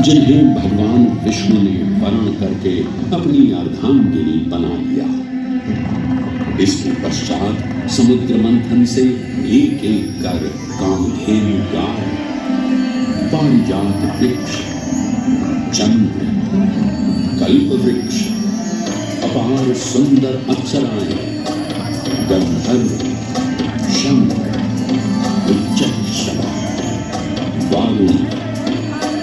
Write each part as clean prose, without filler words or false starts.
जिन्हें भगवान विष्णु ने वर्ण करके अपनी अर्धांगिनी बना लिया। इसके पश्चात समुद्र मंथन से एक एक कर कामधेनु गाय, पारिजात वृक्ष, चंद्र, कल्प वृक्ष, अपार सुंदर अप्सराएं, गंधर्व, शंख, उच्चैःषवा, वारुणी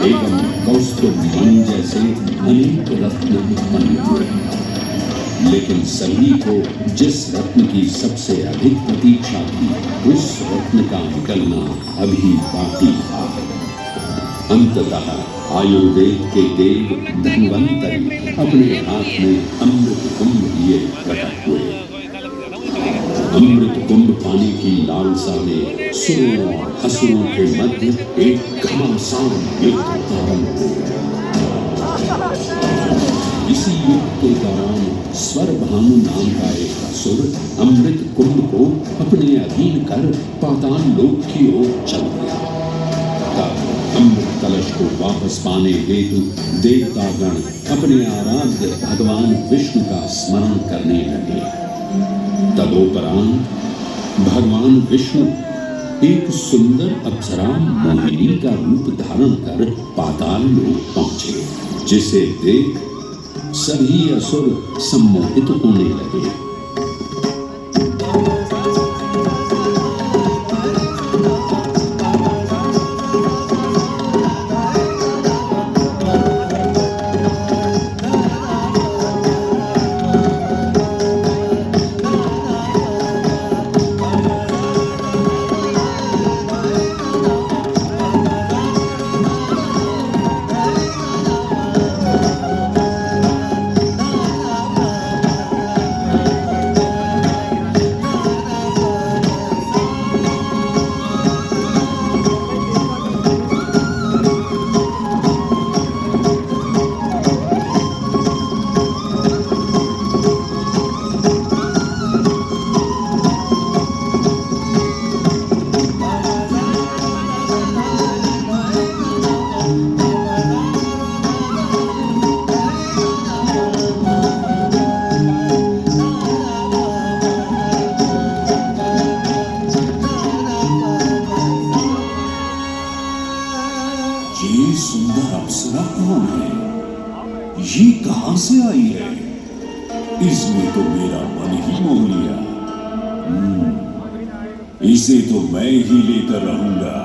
एवं कौस्तुभ मणि जैसे अनेक रत्न उत्पन्न हुए। लेकिन सभी को जिस रत्न की सबसे अधिक प्रतीक्षा थी, उस रत्न का निकलना अभी बाकी था। अंततः आयुर्वेद के देव धन्वंतरि अपने हाथ में अमृत कुंभ लिए प्रकट हुए। अमृत कुंभ पाने की लालसा में सुरों और असुरों के मध्य एक घमासान युद्ध आरंभ हो गया। इसी युद्ध के दौरान स्वरभानु नाम का एक असुर अमृत कुंभ को अपने अधीन कर पाताल लोक की ओर चल गया। तब अमृत कलश को वापस पाने हेतु देवतागण अपने आराध्य भगवान विष्णु का स्मरण करने लगे। तदोपरांत भगवान विष्णु एक सुंदर अप्सरा मोहिनी का रूप धारण कर पाताल लोक पहुंचे, जिसे देख सभी असुर सम्मोहित होने लगे। ये सुंदर अप्सरा कौन है? ये कहां से आई है? इसने तो मेरा मन ही मोह लिया। इसे तो मैं ही लेकर रहूंगा।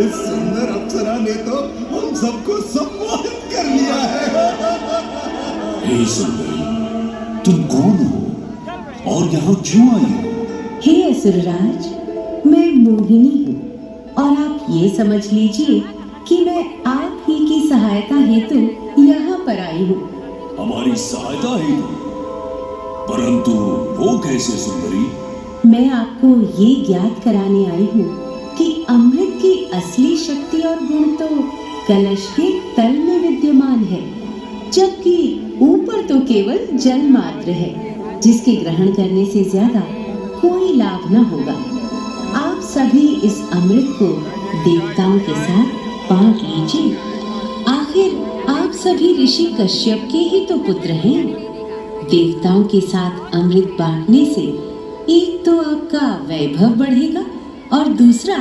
इस सुंदर अप्सरा ने तो हम सबको सम्मोहित कर लिया है। हे सुंदरी, तुम कौन हो और यहाँ क्यों आई हो? हे असुरराज, मैं मोहिनी हूँ और आप ये समझ लीजिए कि मैं आप ही की सहायता हेतु यहाँ पर आई हूँ। हमारी सहायता हेतु? परंतु वो कैसे सुंदरी? मैं आपको ये ज्ञात कराने आई हूँ कि अमृत की असली शक्ति और गुण तो कलश के तल में विद्यमान है, जबकि ऊपर तो केवल जल मात्र है, जिसके ग्रहण करने से ज्यादा कोई लाभ न होगा। आप सभी इस अमृत को देवताओं के साथ बांट लीजिए। आखिर आप सभी ऋषि कश्यप के ही तो पुत्र हैं। देवताओं के साथ अमृत बांटने से एक तो आपका वैभव बढ़ेगा और दूसरा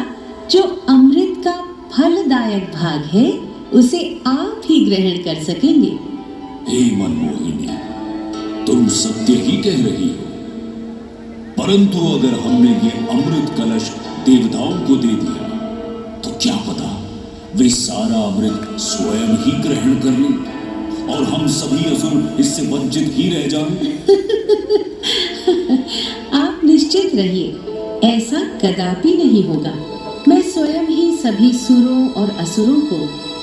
जो अमृत का फलदायक भाग है उसे आप ही ग्रहण कर सकेंगे। हे मनमोहिनी, तुम सत्य ही कह रही हो। परंतु अगर हमने ये अमृत कलश देवताओं को दे दिया तो क्या पता वे सारा अमृत स्वयं ही ग्रहण कर लें और हम सभी असुर इससे वंचित ही रह जाएं। आप निश्चित रहिए, ऐसा कदापि नहीं होगा। मैं स्वयं ही सभी सुरों और असुरों को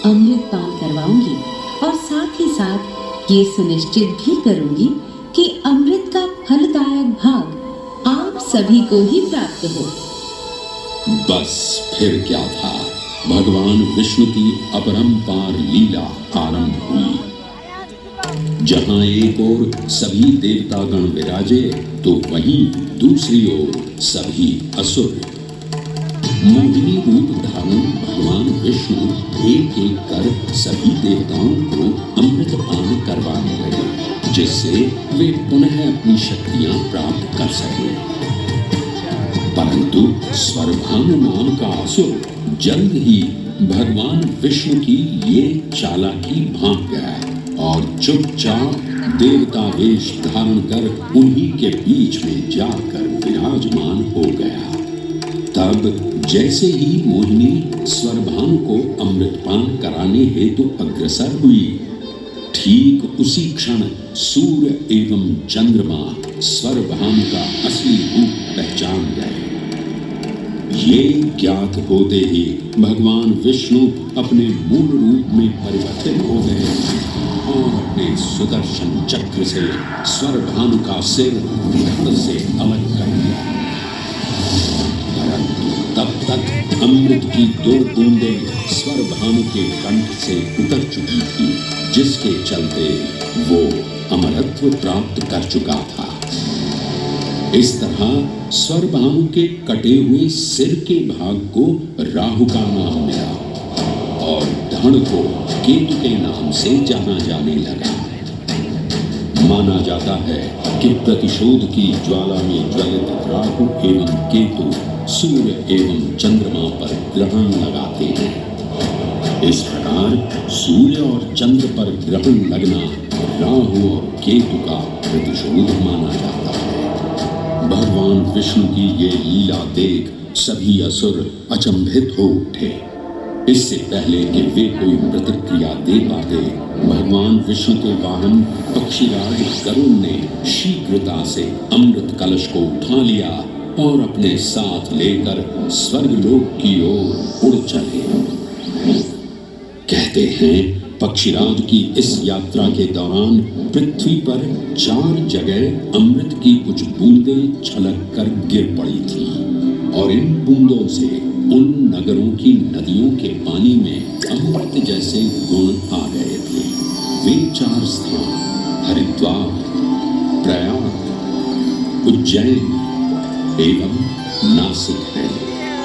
अमृत पान करवाऊंगी और साथ ही साथ ये सुनिश्चित भी करूंगी कि अमृत का फलदायक भाग आप सभी को ही प्राप्त हो। बस फिर क्या था, भगवान विष्णु की अपरंपार लीला आरंभ हुई। जहां एक ओर सभी देवतागण विराजे तो वहीं दूसरी ओर सभी असुर। मोहिनी रूप धारण भगवान विष्णु एक एक कर सभी देवताओं को अमृतपान करवाने लगे, जिससे वे पुनः अपनी शक्तियां प्राप्त कर सके। परंतु स्वरभानु नाम का असुर जल्द ही भगवान विष्णु की ये चालाकी भांप गया और चुपचाप देवता वेश धारण कर उन्हीं के बीच में जाकर विराजमान हो गया। तब जैसे ही मोहिनी स्वरभानु को अमृतपान कराने हेतु अग्रसर हुई, ठीक उसी क्षण सूर्य एवं चंद्रमा स्वरभानु का असली रूप पहचान गए। ये ज्ञात होते ही भगवान विष्णु अपने मूल रूप में परिवर्तित हो गए और अपने सुदर्शन चक्र से स्वरभानु का सिर धड़ से अलग कर दिया। परंतु तब तक अमृत की 2 बूंदें स्वरभानु के कंठ से उतर चुकी थी, जिसके चलते वो अमरत्व प्राप्त कर चुका था। इस तरह स्वरभानु के कटे हुए सिर के भाग को राहु का नाम मिला और धड़ को केतु के नाम से जाना जाने लगा। माना जाता है कि प्रतिशोध की ज्वाला में ज्वलित राहु एवं केतु सूर्य एवं चंद्रमा पर ग्रहण लगाते हैं। इस प्रकार सूर्य और चंद्र पर ग्रहण लगना राहु और केतु का प्रतिशोध माना जाता है। भगवान विष्णु की ये लीला देख सभी असुर अचंभित हो उठे। इससे पहले कि वे कोई प्रतिक्रिया दे पाते, भगवान विष्णु के वाहन पक्षीराज गरुड़ ने शीघ्रता से अमृत कलश को उठा लिया और अपने साथ लेकर स्वर्गलोक की ओर उड़ चले। कहते हैं पक्षीराज की इस यात्रा के दौरान पृथ्वी पर 4 जगह अमृत की कुछ बूंदें छलक कर गिर पड़ी थीं और इन बूंदों से उन नगरों की नदियों के पानी में अमृत जैसे गुण आ गए थे। वे 4 स्थान हरिद्वार, प्रयाग, उज्जैन एवं नासिक है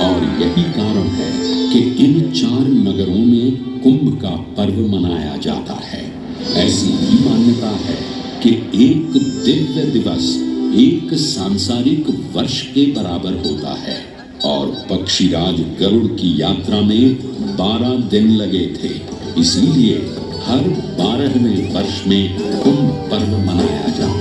और यही कारण है कि इन 4 नगरों में कुंभ का पर्व मनाया जाता है। ऐसी ही मान्यता है कि एक दिव्य दिवस एक सांसारिक वर्ष के बराबर होता है और पक्षीराज गरुड़ की यात्रा में 12 दिन लगे थे। इसीलिए हर 12वें वर्ष में कुंभ पर्व मनाया जाता है।